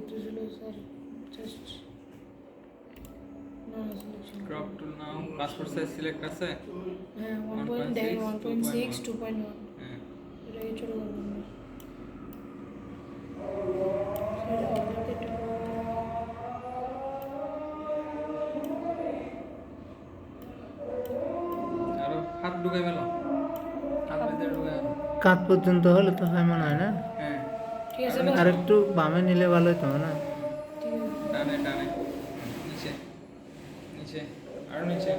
করতেছিল sir just না selection crop টুল নাও passport size select আছে হ্যাঁ 1.6 2.1 হ্যাঁ এটা এই ছোট করবেন না সেটা অর্ডার কেটে আরো হাত ঢুকাই গেল হাত ভেতরে ঢুকাই গেল কাঁধ পর্যন্ত হলে তো হয় মনে হয় না হ্যাঁ ঠিক আছে আর একটু বামে নিলে ভালো হতো না ঠিক আছে ডানে ডানে নিচে নিচে আর নিচে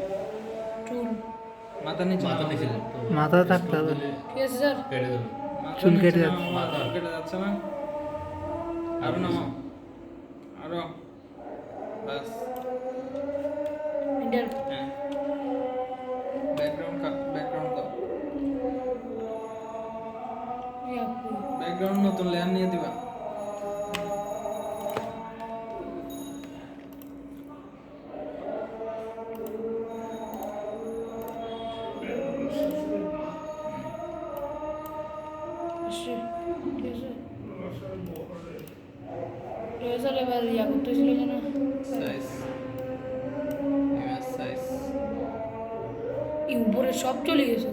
টুল মাথা নিচে মাথা নিচে মাথা থাকতে হবে ঠিক আছে স্যার কেটে দেবে মাথা চুল নিচে কেটে নাও, যাচ্ছে। মাথা কেটে যাচ্ছে না আরো নাও আরো বাস এন্টার হ্যাঁ ব্যাকগ্রাউন্ড কাট ব্যাকগ্রাউন্ড দাও ইয়া ব্যাকগ্রাউন্ড নতুন লেয়ার নিয়ে দিবা আসছে ঠিক আছে স্যার এবার ইয়া করতেছিল যেন সাইজ ইমেজ সাইজ এই উপরে সব চলে গেছে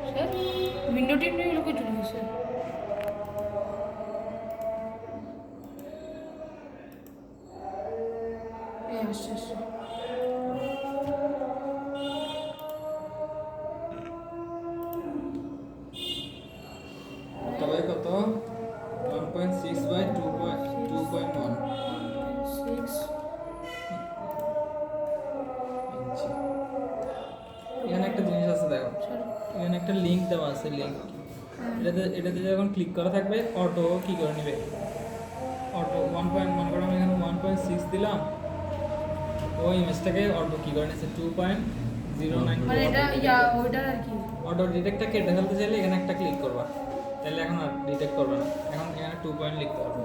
স্যার উইন্ডো টিন্ডো এগুলো চলে গেছে এই আসছে আসছে তবে কত 1.6 বাই 2.1 সিক্স ইঞ্চি এখানে একটা জিনিস আছে দেখো স্যার এখানে একটা লিংক দেওয়া আছে লিংক এটাতে যখন ক্লিক করা থাকবে অটো কি করে নেবে অটো 1.1 করে আমি এখানে 1.6 দিলাম ওই ইমেজটাকে অটো কি করে নিচ্ছে 2.09 মানে এটা ইয়া ওইটার আর কি অটো ডিটেক্টটা কেটে ফেলতে চাইলে এখানে একটা ক্লিক করবা তাহলে এখন আর ডিটেক্ট করবে না এখন এখানে 2 পয়েন্ট লিখতে হবে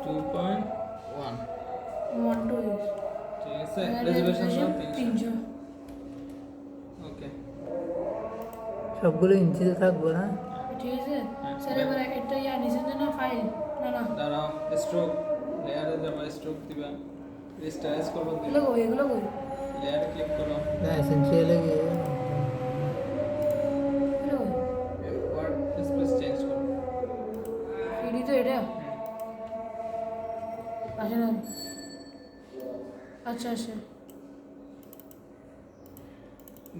2.1 1 2 ঠিক আছে রেজুলেশন দাও 300 ওকে সবগুলো ইঞ্চিতে থাকবো না ঠিক আছে স্যার এবার একটা ইয়া নিছেন না ফাইল না না দাঁড়াও স্ট্রোক লেয়ারে যাবা স্ট্রোক দিবা রিস্টাইজ করবে এগুলো কই লেয়ারে ক্লিক করো এসেন্সিয়ালে গিয়ে ওয়ার্ড স্পেস চেঞ্জ করো ফিডি তো এটা আসে না আচ্ছা আচ্ছা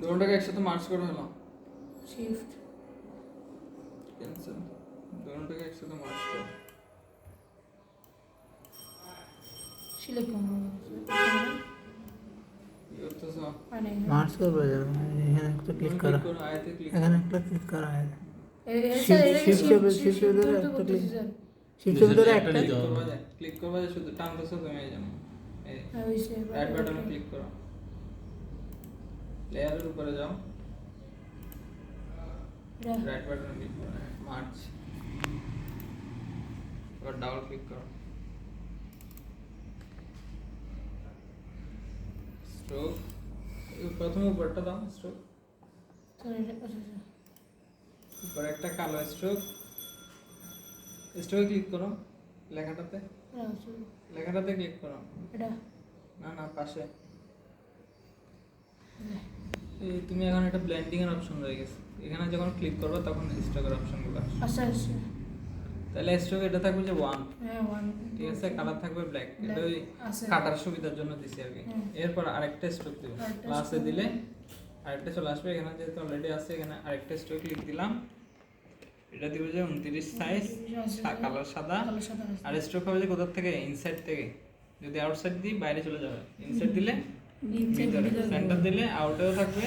দুটোটাকে একসাথে মার্জ করে হলো শিফট ক্যান্সেল দুটোটাকে একসাথে মার্জ করো সিলেক্ট করুন কি করতেছো মানে মার্চ করবে যাবে এখানে একটা ক্লিক করা করো আয়াতে ক্লিক এখানে একটা ক্লিক করা হয় স্যার এটা shift ধরে একটা করতেছি click। স্যার শিফট ধরে একটা নিতে হবে। ক্লিক করবা যে শুধু টানতেছো তুমি এই যেমন এই হ্যাঁ হইছে রাইট বাটনে ক্লিক করো লেয়ারের উপরে যাও এটা রাইট বাটনে ক্লিক করো মার্চ এবার ডাবল ক্লিক করো স্ট্রোক প্রথমে উপরটা দাও স্ট্রোক স্যার এটা আচ্ছা আচ্ছা উপরে একটা কালো স্ট্রোক স্ট্রোকে ক্লিক করো লেখাটাতে আচ্ছা লেখাটাতে ক্লিক করো এটা না না পাশে এই তুমি এখন একটা ব্লেন্ডিং এর অপশন রয়ে গেছে এখানে যখন ক্লিক করবে তখন স্ট্রোকের অপশনগুলো আসবে আচ্ছা আচ্ছা তাহলে স্ট্রোক এটা থাকবে যে 1 হ্যাঁ 1 ঠিক আছে কালার থাকবে ব্ল্যাক এটা ওই আছে কাটার সুবিধার জন্য দিছি আর কি হুম। এরপর আরেকটা স্ট্রোক দিবে আরেকটা ক্লাসে stroke দিলে আরেকটা চলে আসবে এখানে যেহেতু অলরেডি আছে এখানে আরেকটা স্ট্রোক ক্লিক দিলাম এটা দিবে যে 29 সাইজ কালার সাদা কালো সাদা আছে আর স্ট্রোক হবে যে কোথা থেকে ইনসাইড থেকে যদি আউটসাইড দিই বাইরে চলে যাবে ইনসাইড দিলে ভিতরে সেন্টার দিলে আউটেও থাকবে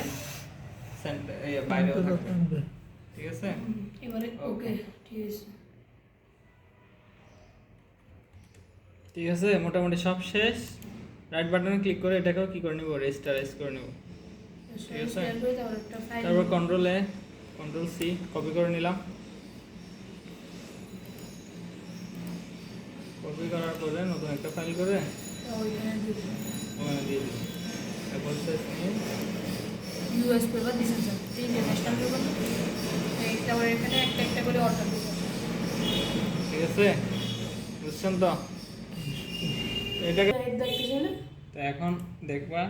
সেন্টার এই বাইরেও থাকবে ঠিক আছে এবারে ওকে Okay. ঠিক আছে ঠিক আছে মোটামুটি সব শেষ রাইট বাটনে ক্লিক করে এটাকেও কি করে নিব রেজিস্টারাইজ করে নিব ঠিক আছে। শেয়ার করে দাও একটা ফাইল তারপর কন্ট্রোল এ কন্ট্রোল সি কপি করে নিলাম কপি করার পরে নতুন একটা ফাইল করে ওইখানে দিব ওখানে দিয়ে দিই তারপর সাইজ নিয়ে ইউএস পেপার দিছেন স্যার এই যে ন্যাশনাল পেপার এইটা এখানে একটা একটা করে অর্ডার দিব ঠিক আছে বুঝছেন তো এটাকে লাইট দেখতেছি না তো এখন দেখবা